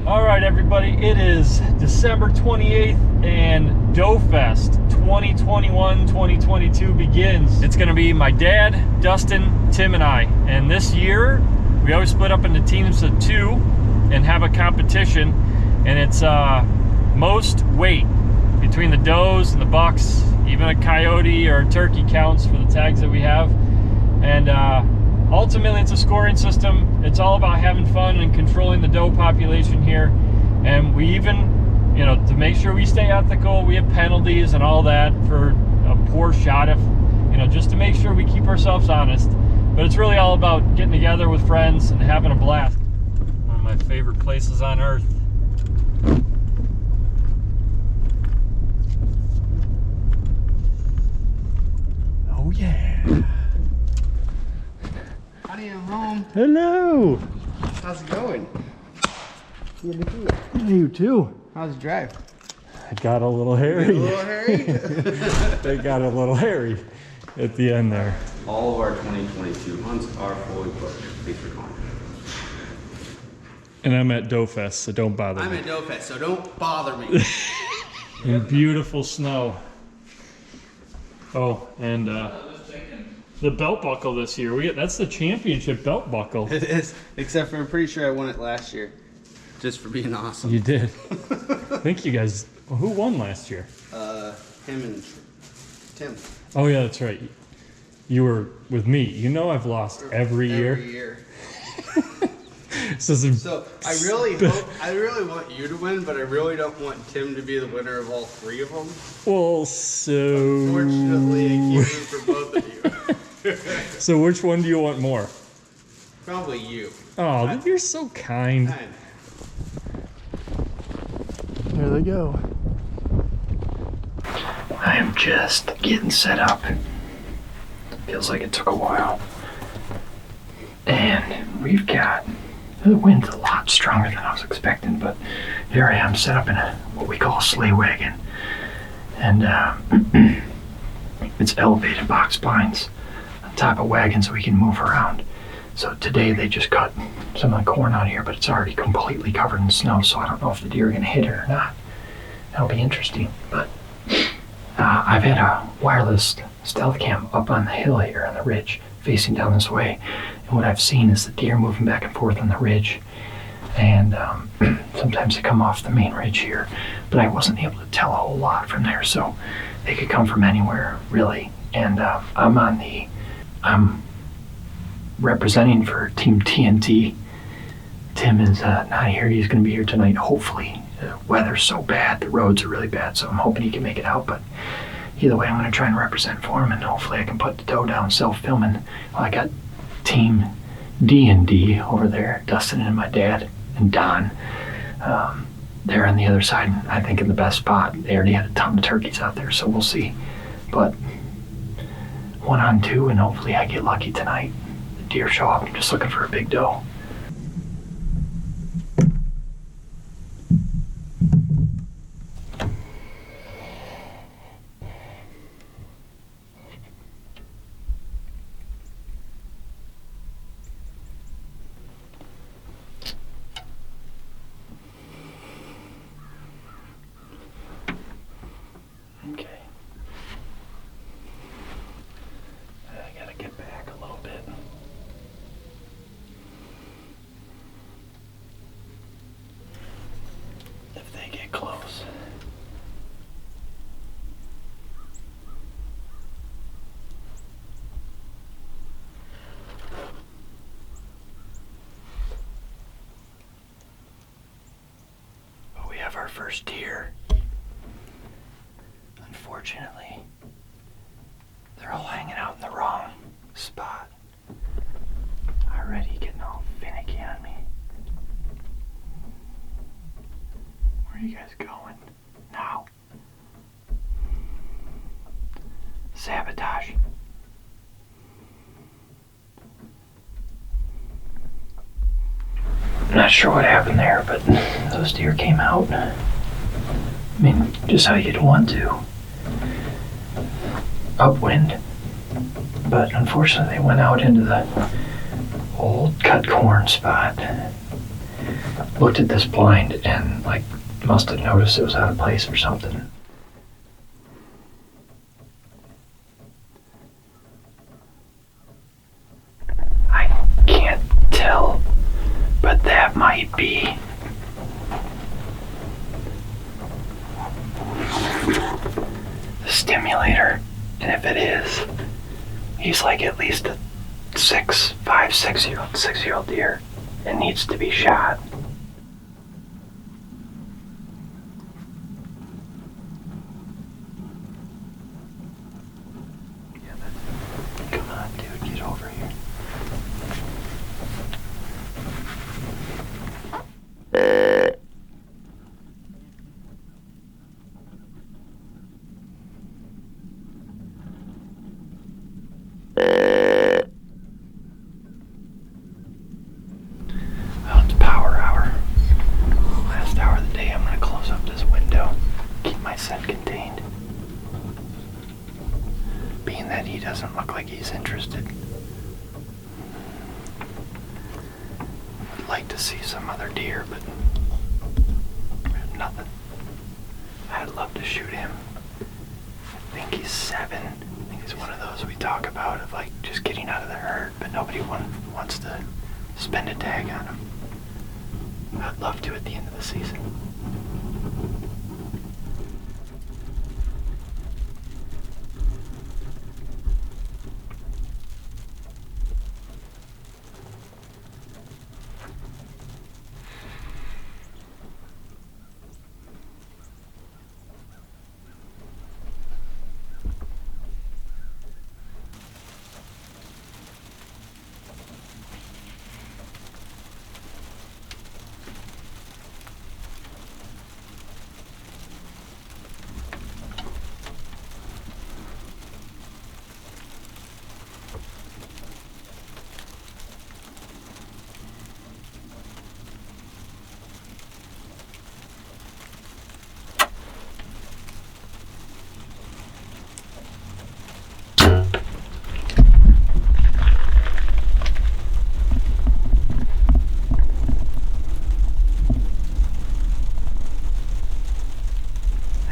All right, everybody, it is December 28th and Doe-Fest 2021-2022 begins. It's gonna be my dad, Dustin, Tim, and I. And this year, we always split up into teams of 2 and have a competition. And it's most weight between the does and the bucks. Even a coyote or a turkey counts for the tags that we have. And ultimately, it's a scoring system. It's all about having fun and controlling the doe population here. And we even, you know, to make sure we stay ethical, we have penalties and all that for a poor shot, if, you know, just to make sure we keep ourselves honest. But it's really all about getting together with friends and having a blast. One of my favorite places on earth. Oh yeah. Howdy, I'm home. Hello. How's it going? Yeah, you too. How's the drive? It got a little hairy. A little hairy? They got a little hairy at the end there. All of our 2022 hunts are fully booked. Thanks for calling. And I'm at Doe-Fest, so don't bother I'm me. at Doe-Fest, so don't bother me. In beautiful snow. Oh, and the belt buckle this year. That's the championship belt buckle. It is, except for I'm pretty sure I won it last year. Just for being awesome. You did. I think you guys, well, who won last year? Him and Tim. Oh yeah, that's right. You were with me. You know I've lost every year. Every year. So I really want you to win, but I really don't want Tim to be the winner of all 3 of them. well, so... Fortunately, I can't root for both of you. So which one do you want more? Probably you. Oh, you're so kind. There they go. I am just getting set up. Feels like it took a while. And we've got, the wind's a lot stronger than I was expecting, but here I am set up in what we call a sleigh wagon. And it's elevated box blinds on top of wagons so we can move around. So today they just cut some of the corn out here, but it's already completely covered in snow, so I don't know if the deer are gonna hit it or not. That'll be interesting, but I've had a wireless stealth cam up on the hill here on the ridge facing down this way, and what I've seen is the deer moving back and forth on the ridge, and sometimes they come off the main ridge here, but I wasn't able to tell a whole lot from there, so they could come from anywhere really. And I'm representing for Team TNT. Tim is not here. He's going to be here tonight, hopefully. The weather's so bad, the roads are really bad, so I'm hoping he can make it out, but either way, I'm going to try and represent for him, and hopefully I can put the doe down self-filming. Well, I got Team D&D over there, Dustin and my dad, and Don. They're on the other side, I think in the best spot. They already had a ton of turkeys out there, so we'll see. But 1 on 2, and hopefully I get lucky tonight. The deer show up. I'm just looking for a big doe. Okay. I gotta get back a little bit. If they get close. Oh, we have our first deer. Unfortunately, they're all hanging out in the wrong spot. Already getting all finicky on me. Where are you guys going? Now. Sabotage. I'm not sure what happened there, but those deer came out. I mean, just how you'd want to. Upwind. But unfortunately they went out into the old cut corn spot. looked at this blind and like must have noticed it was out of place or something. I can't tell, but that might be the stimulator. And if it is, he's like at least a 6-year-old deer and needs to be shot. Come on, dude, get over here. Well, it's power hour. Last hour of the day, I'm gonna close up this window, keep my scent contained. Being that he doesn't look like he's interested. Would like to see some other deer, but nothing. I'd love to shoot him. I think he's 7. I think he's one of those we talk about of like just getting out of the herd, but nobody wants to spend a tag on him. I'd love to at the end of the season.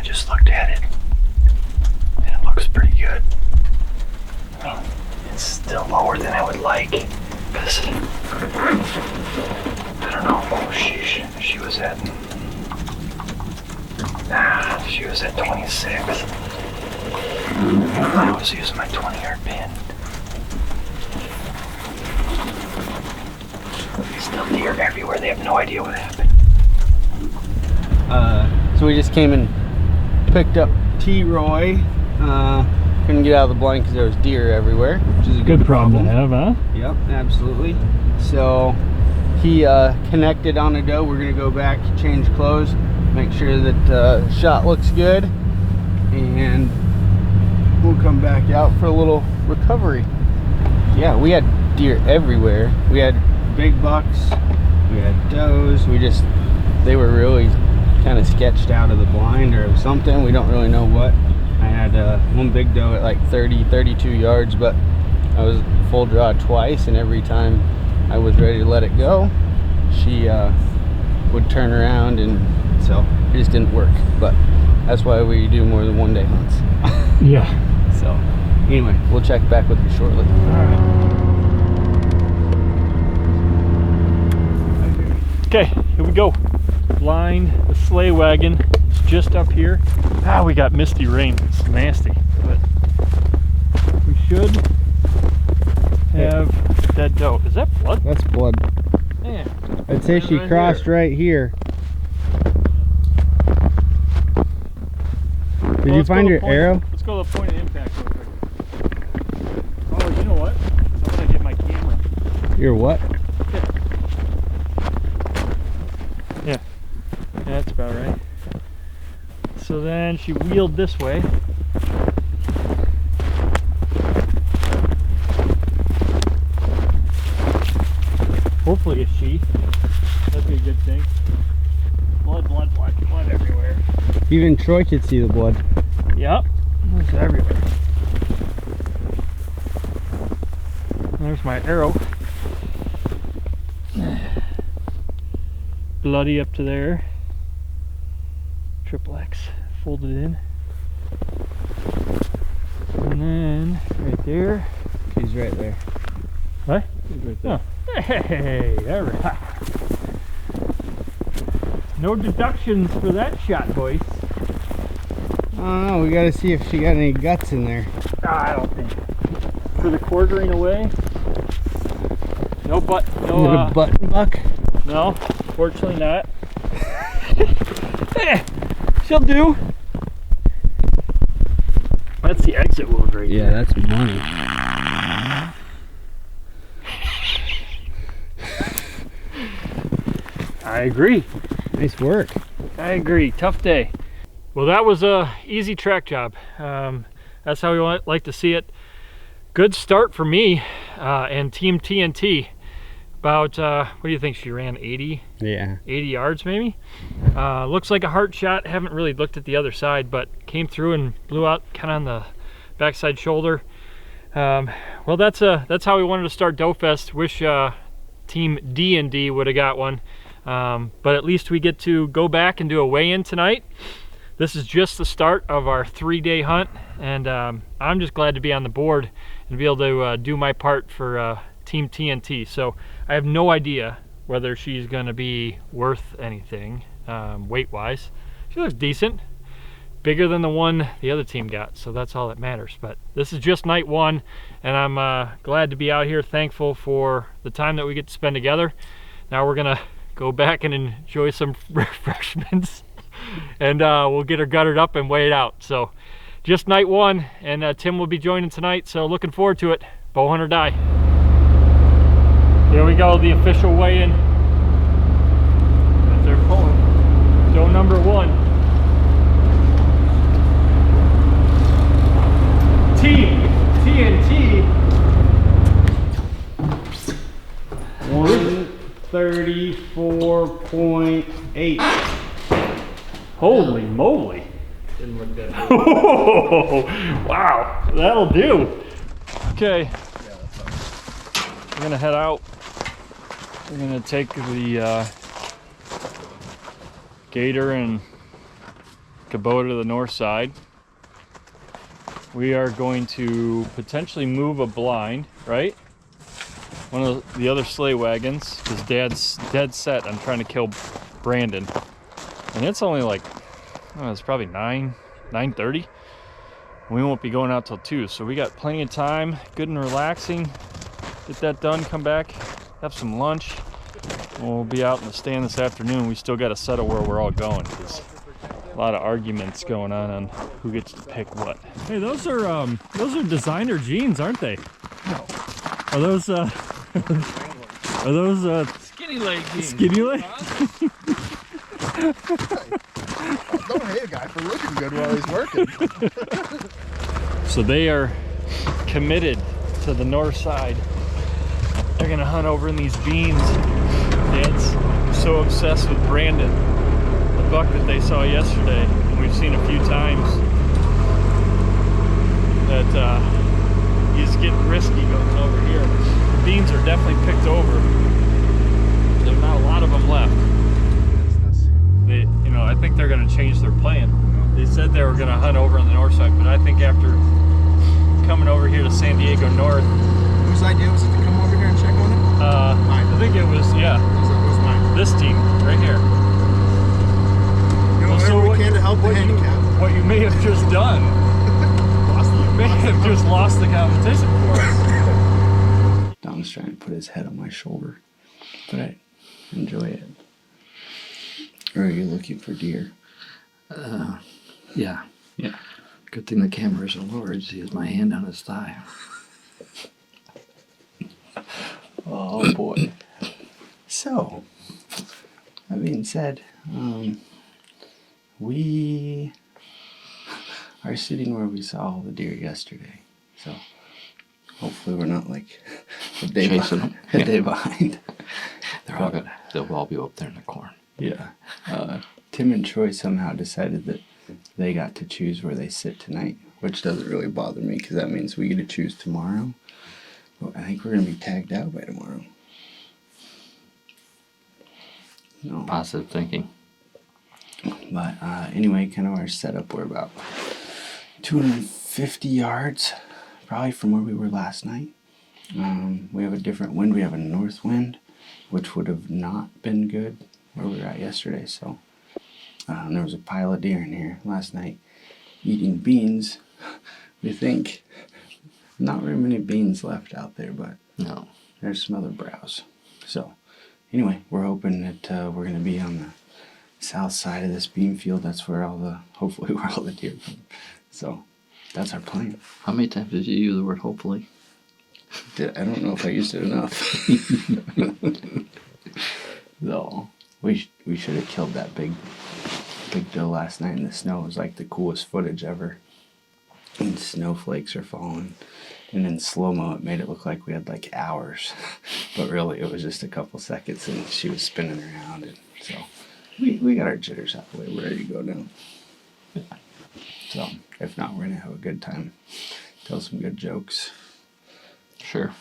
Just looked at it, and it looks pretty good. I mean, it's still lower than I would like, because, I don't know, oh sheesh, she was at 26. I was using my 20-yard pin. Still deer everywhere, they have no idea what happened. So we just came and picked up T-Roy. Couldn't get out of the blind because there was deer everywhere, which is a good problem to have, huh? Yep, absolutely. So he connected on a doe. We're gonna go back, change clothes, make sure that shot looks good, and we'll come back out for a little recovery. Yeah, we had deer everywhere. We had big bucks, we had does. They were really kind of sketched out of the blind or something. We don't really know what. I had one big doe at like 32 yards, but I was full draw twice, and every time I was ready to let it go, she would turn around, and so it just didn't work. But that's why we do more than one-day hunts. Yeah. So anyway, we'll check back with you shortly. Okay, here we go. Blind, the sleigh wagon. It's just up here. We got misty rain. It's nasty, but we should have that doe. Is that blood? That's blood. Yeah. I'd say she crossed right here. Did you find your arrow? Let's go to the point of impact real quick. Oh, you know what? I'm gonna get my camera. Your what? Yeah, that's about right. So then she wheeled this way. Hopefully it's she. That'd be a good thing. Blood everywhere. Even Troy could see the blood. Yep, it's everywhere. There's my arrow. bloody up to there. Triple X folded in. And then right there. He's right there. What? He's right there. Oh. Hey, alright. No deductions for that shot, boys. Oh, we gotta see if she got any guts in there. I don't think. For the quartering away. No butt. Is No. it a button buck? No, fortunately not. Eh, she'll do. That's the exit wound right Yeah, there. that's money. I agree. Nice work. I agree. Tough day. Well, that was a easy track job. That's how we like to see it. Good start for me and Team TNT. About, what do you think? She ran 80? Yeah. 80 yards maybe. Looks like a heart shot. Haven't really looked at the other side, but came through and blew out kind of on the backside shoulder. Well, that's how we wanted to start Doe-Fest. Wish Team D&D would have got one. But at least we get to go back and do a weigh-in tonight. This is just the start of our 3-day hunt, and I'm just glad to be on the board and be able to do my part for Team TNT. So I have no idea whether she's going to be worth anything weight-wise. She looks decent, bigger than the one the other team got, so that's all that matters. But this is just night one, and I'm glad to be out here, thankful for the time that we get to spend together. Now we're gonna go back and enjoy some refreshments, and we'll get her guttered up and weigh it out. So just night one, and Tim will be joining tonight, so looking forward to it. Bowhunt or die. Here we go, the official weigh-in. As they're pulling. Doe number 1. Team TNT. 134.8. Holy moly. Didn't look that good. Wow, that'll do. Okay, we're gonna head out. We're gonna take the Gator and Kubota to the north side. We are going to potentially move a blind, right? One of the other sleigh wagons, because Dad's dead set on trying to kill Brandon. And it's only like, oh, it's probably 9:30. We won't be going out till 2, so we got plenty of time, good and relaxing. Get that done, come back, have some lunch. We'll be out in the stand this afternoon. We still got to settle where we're all going, because a lot of arguments going on who gets to pick what. Hey, those are designer jeans, aren't they? No. Are those Skinny leg jeans. skinny leg? Don't hate a guy for looking good while he's working. So they are committed to the north side. They're gonna hunt over in these beans. Dad's so obsessed with Brandon, the buck that they saw yesterday, and we've seen a few times, that he's getting risky going over here. The beans are definitely picked over. There's not a lot of them left. They, I think they're gonna change their plan. They said they were gonna hunt over on the north side, but I think after coming over here to San Diego North, Whose idea was it to come over here and check on it? Mine. I think it was, yeah, It was mine. this team right here. You know, Well, so whatever what we can to help the handicap. What you may have just done, you may have just lost the competition for us. Dom's trying to put his head on my shoulder, but I enjoy it. Or are you looking for deer? Yeah. Yeah. Good thing the camera isn't lowered. He has my hand on his thigh. Oh boy. So, that being said, we are sitting where we saw all the deer yesterday. So, hopefully we're not like a day Chasing behind. them. A day behind. They'll all be up there in the corn. Yeah. Tim and Troy somehow decided that they got to choose where they sit tonight, which doesn't really bother me because that means we get to choose tomorrow. But I think we're going to be tagged out by tomorrow. No. Positive thinking. But anyway, kind of our setup, we're about 250 yards, probably from where we were last night. We have a different wind. We have a north wind, which would have not been good where we were at yesterday. So there was a pile of deer in here last night eating beans. We think not very many beans left out there, but No. there's some other browse. So anyway, we're hoping that we're going to be on the south side of this bean field. That's where hopefully where all the deer come. So that's our plan. How many times did you use the word hopefully? I don't know if I used it enough. No, we should have killed that big doe last night in the snow. It was like the coolest footage ever. And snowflakes are falling. And in slow-mo, it made it look like we had like hours. But really, it was just a couple seconds, and she was spinning around. And so we got our jitters out the way. We're ready to go now. So if not, we're going to have a good time. Tell some good jokes. Sure.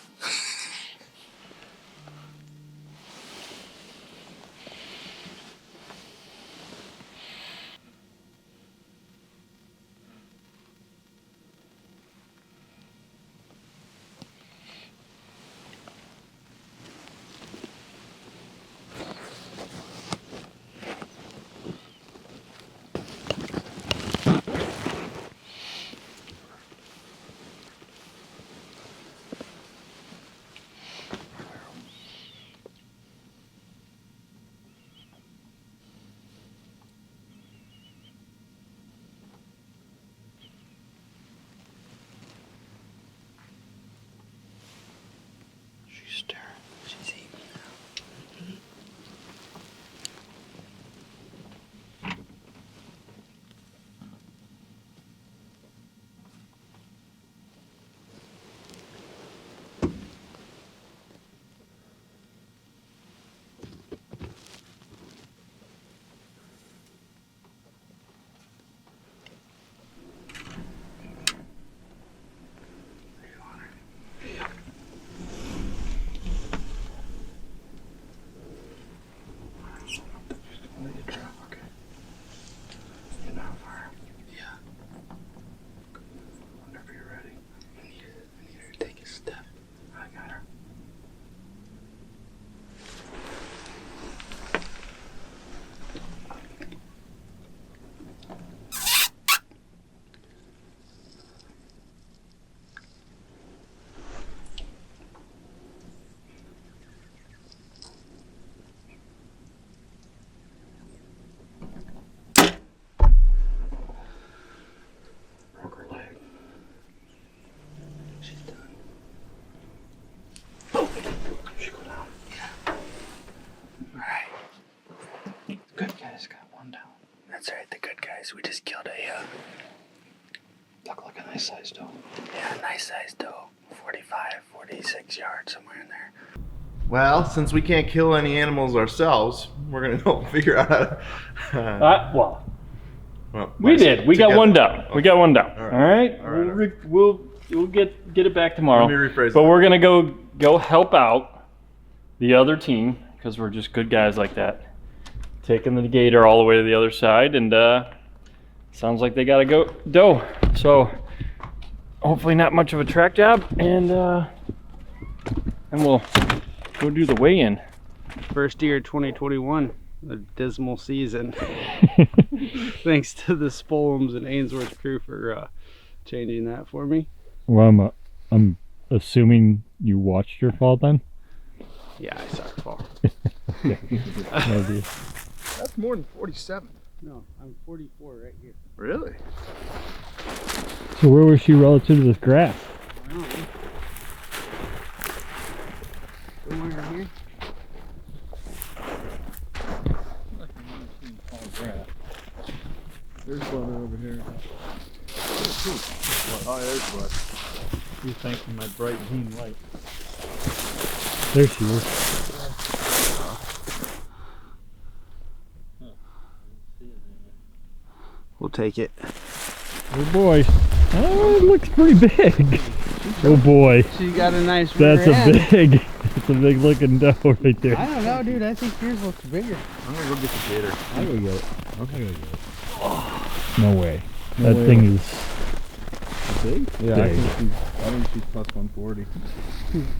She's staring. She's eating now. We just killed Look like a nice sized doe. a nice sized doe. 45, 46 yards, somewhere in there. Well, since we can't kill any animals ourselves, we're gonna go figure out how to. We did. We got one down. We got one down. All All right. All right. We'll get it back tomorrow. Let me rephrase But that. we're gonna go help out the other team because we're just good guys like that. Taking the gator all the way to the other side, and sounds like they gotta go doe. So hopefully not much of a track job, and we'll go do the weigh-in. First year 2021, a dismal season. Thanks to the Spolums and Ainsworth crew for changing that for me. Well, I'm assuming you watched your fall then? Yeah, I saw her fall. That's more than 47. No, I'm 44 right here. Really? So where was she relative to this grass? I don't know. Somewhere in here. There's one over here. Oh, there's one. You thanking my bright green light. There she is. We'll take it. Oh boy. Oh, it looks pretty big. Oh boy. She got a nice That's rear end. a big. That's a big looking doe right there. I don't know, dude. I think yours looks bigger. I'm gonna go get the gator. I'll go get it. Okay. No way. No That way. thing is Big? Yeah, Big. I think she's plus 140.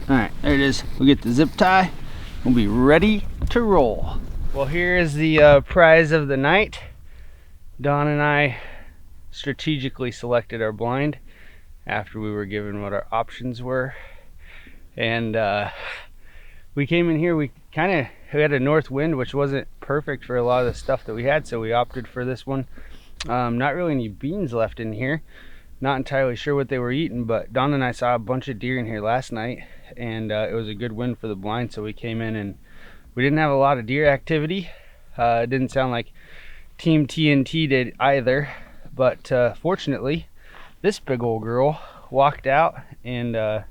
All right, there it is. We'll get the zip tie. We'll be ready to roll. Well, here is the prize of the night. Don and I strategically selected our blind after we were given what our options were. And we came in here, we had a north wind, which wasn't perfect for a lot of the stuff that we had, so we opted for this one. Not really any beans left in here. Not entirely sure what they were eating, but Don and I saw a bunch of deer in here last night, and it was a good win for the blind, so we came in and we didn't have a lot of deer activity. It didn't sound like Team TNT did either, but fortunately, this big old girl walked out and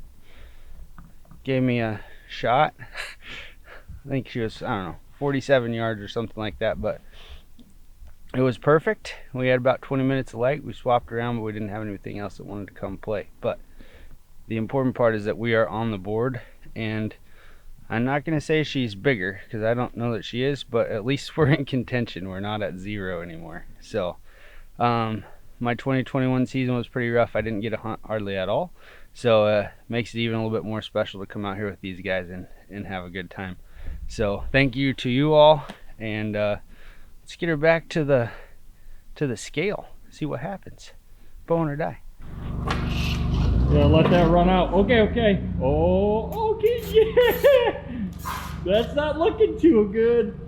gave me a shot. I think she was, I don't know, 47 yards or something like that, but it was perfect. We had about 20 minutes of light. We swapped around, but we didn't have anything else that wanted to come play. But the important part is that we are on the board, and I'm not going to say she's bigger because I don't know that she is, but at least we're in contention. We're not at 0 anymore. So my 2021 season was pretty rough. I didn't get a hunt hardly at all. So makes it even a little bit more special to come out here with these guys and have a good time. So thank you to you all, and let's get her back to the scale. See what happens. Bone or die. Yeah, let that run out. Okay. Oh, okay, yeah. That's not looking too good.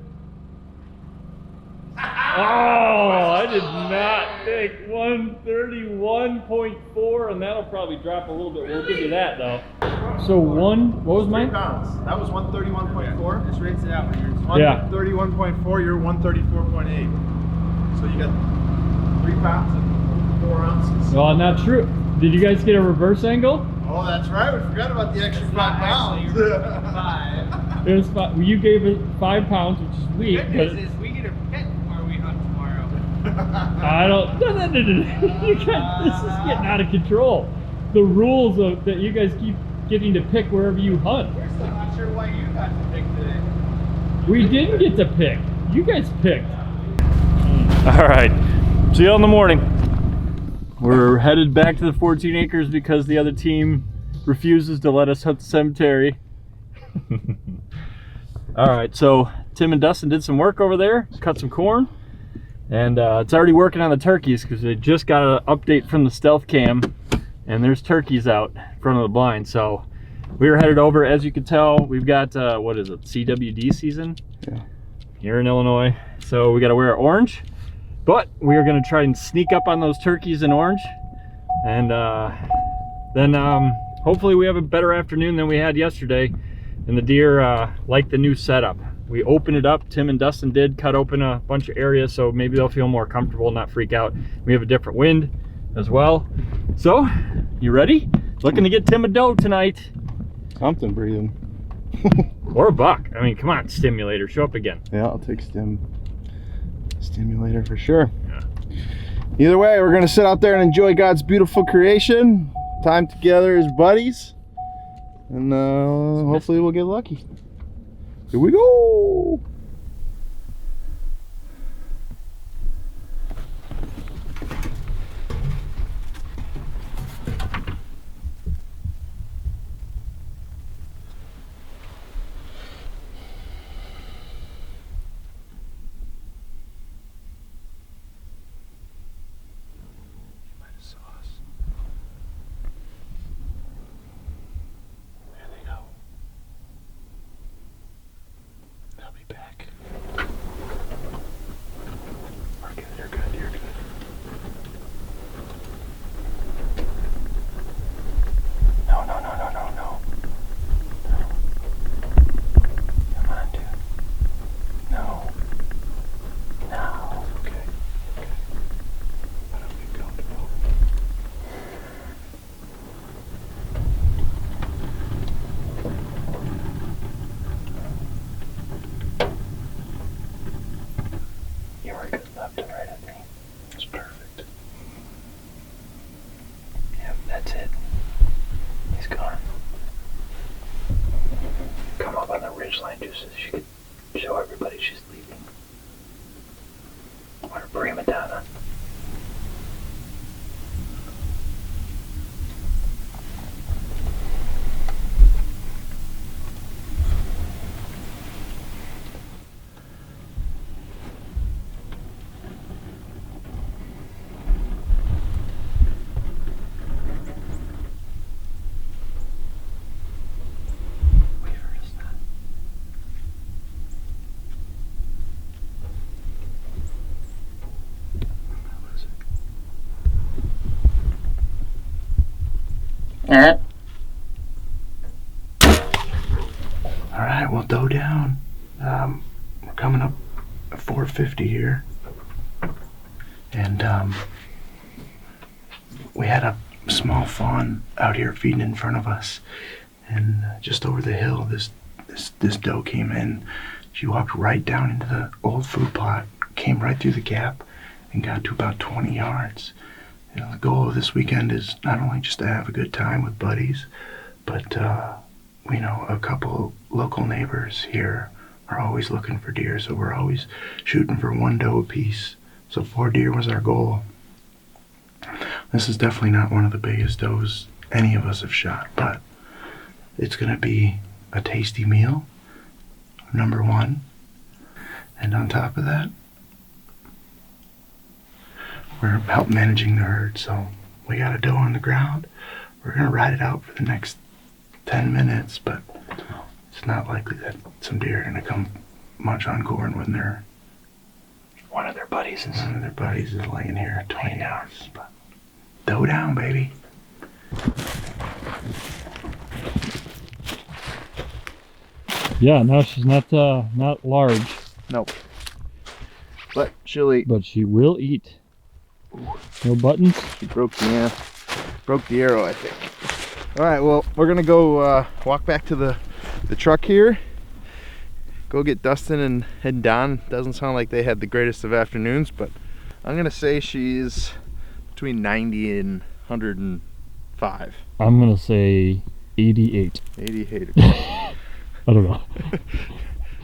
Oh, I did not think 131.4, and that'll probably drop a little bit. We'll give you that though. So what was mine? 3 pounds. That was 131.4. Just rinse it out when you're 131.4, you're 134.8. So you got 3 pounds and 4 ounces. Oh, not true. Did you guys get a reverse angle? Oh, that's right. We forgot about the extra 5 pounds. 5. It was 5. Well, you gave it 5 pounds, which is weak. Good news is we get a pet where we hunt tomorrow. I don't. No. You guys, this is getting out of control. The rules that you guys keep getting to pick wherever you hunt. We're still not sure why you got to pick today. We didn't get to pick. You guys picked. All right. See you in the morning. We're headed back to the 14 acres because the other team refuses to let us hunt the cemetery. All right, so Tim and Dustin did some work over there, cut some corn, and it's already working on the turkeys because they just got an update from the stealth cam, and there's turkeys out in front of the blind. So we were headed over. As you can tell, we've got what is it, CWD season? Yeah. Here in Illinois. So we got to wear orange, but we are going to try and sneak up on those turkeys in orange, and then hopefully we have a better afternoon than we had yesterday. And the deer like the new setup. We opened it up, Tim and Dustin did, cut open a bunch of areas, so maybe they'll feel more comfortable, not freak out. We have a different wind as well. So, you ready? Looking to get Tim a doe tonight. Something breathing. Or a buck. I mean, come on, stimulator, show up again. Yeah, I'll take stimulator for sure. Yeah. Either way, we're gonna sit out there and enjoy God's beautiful creation, time together as buddies, and hopefully we'll get lucky. Here we go. There they go. They'll be back. she could show everybody she's leaving. What a prima donna. All right, well, doe down. We're coming up at 4:50 here, and we had a small fawn out here feeding in front of us, and just over the hill, this doe came in. She walked right down into the old food plot, came right through the gap, and got to about 20 yards. You know, the goal of this weekend is not only just to have a good time with buddies, but you know, a couple local neighbors here are always looking for deer, so we're always shooting for 1 doe apiece. So 4 deer was our goal. This is definitely not one of the biggest does any of us have shot, but it's gonna be a tasty meal, number 1. And on top of that, we're help managing the herd. So we got a doe on the ground. We're gonna ride it out for the next 10 minutes, but it's not likely that some deer are gonna come munch on corn when one of their buddies is laying here at 20 yards. But doe down, baby. Yeah, no, she's not large, Nope. But she'll eat. but she will eat. No buttons. She broke the arrow, I think. All right, well, we're gonna go walk back to the truck here. Go get Dustin and Don. Doesn't sound like they had the greatest of afternoons, but I'm gonna say she's between 90 and 105. I'm gonna say 88. 88. I don't know.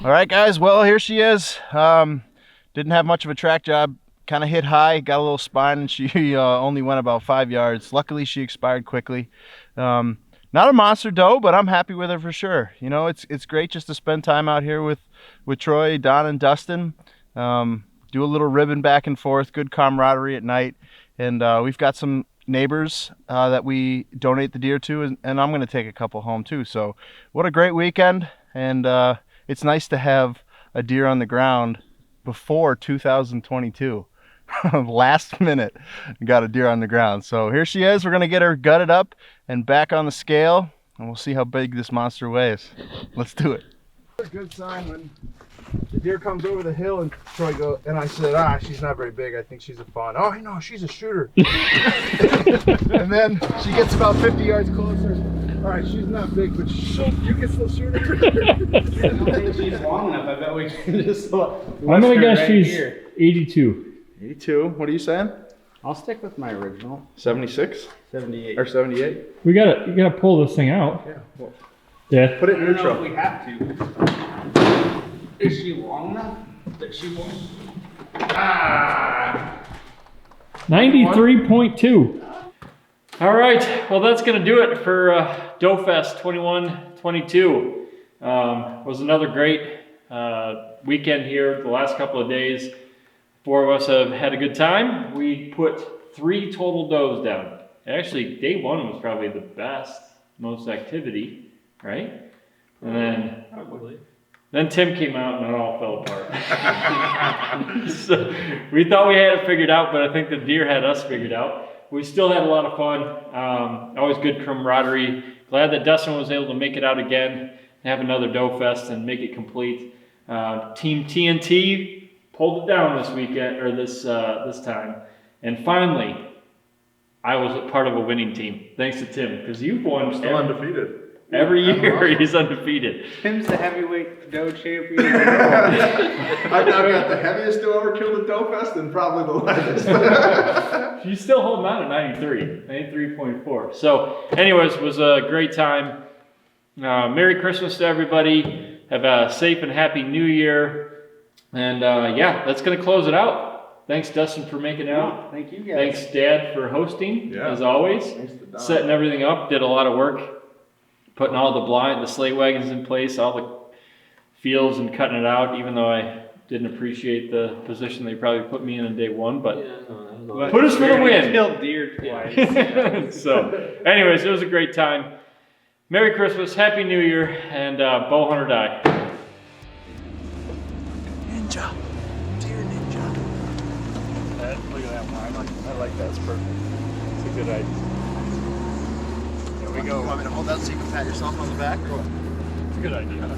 All right, guys. Well, here she is. Didn't have much of a track job. Kind of hit high, got a little spine, and she only went about 5 yards. Luckily, she expired quickly. Not a monster doe, but I'm happy with her for sure. You know, it's great just to spend time out here with Troy, Don, and Dustin. Do a little ribbon back and forth, good camaraderie at night. And we've got some neighbors that we donate the deer to, and I'm going to take a couple home too. So what a great weekend. And it's nice to have a deer on the ground before 2022. Last minute, got a deer on the ground. So here she is. We're gonna get her gutted up and back on the scale, and we'll see how big this monster weighs. Let's do it. A good sign when the deer comes over the hill and Troy goes, and I said, she's not very big. I think she's a fawn. Oh, no, she's a shooter. And then she gets about 50 yards closer. All right, she's not big, but you can still shoot her. I don't think she's long enough. I bet we can just I'm gonna guess she's 82. 82. What are you saying? I'll stick with my original. 76 78. or 78? You gotta pull this thing out. Yeah. Well, Yeah. put it in I don't know neutral. if we have to. Is she long enough that she won't? 93.2. All right, well that's gonna do it for Doe-Fest 21-22. Was another great weekend here. The last couple of days, 4 of us have had a good time. We put 3 total does down. Actually, day 1 was probably the best, most activity, right? And then then Tim came out and it all fell apart. So we thought we had it figured out, but I think the deer had us figured out. We still had a lot of fun. Always good camaraderie. Glad that Dustin was able to make it out again, have another Doe-Fest and make it complete. Team TNT pulled it down this weekend, or this time. And finally, I was a part of a winning team. Thanks to Tim, because you've won Still undefeated. every year. He's undefeated. Tim's the heavyweight doe champion. I've now got the heaviest to ever kill the Doe-Fest and probably the lightest. She's still holding on at 93.4. So anyways, it was a great time. Merry Christmas to everybody. Have a safe and happy New Year. And yeah, that's going to close it out. Thanks, Dustin, for making it out. Thank you guys. Thanks, Dad, for hosting, as always. Thanks to Don. Setting everything up. Did a lot of work. Putting all the sleigh wagons in place, all the fields and cutting it out, even though I didn't appreciate the position they probably put me in day one, but put us for the win. Killed deer twice. So, anyways, it was a great time. Merry Christmas, Happy New Year, and Bowhunt or die. Ninja. Deer ninja. Look at that one. I like that. It's perfect. It's a good idea. There we go. You want me to hold that so you can pat yourself on the back? Or what? It's a good idea.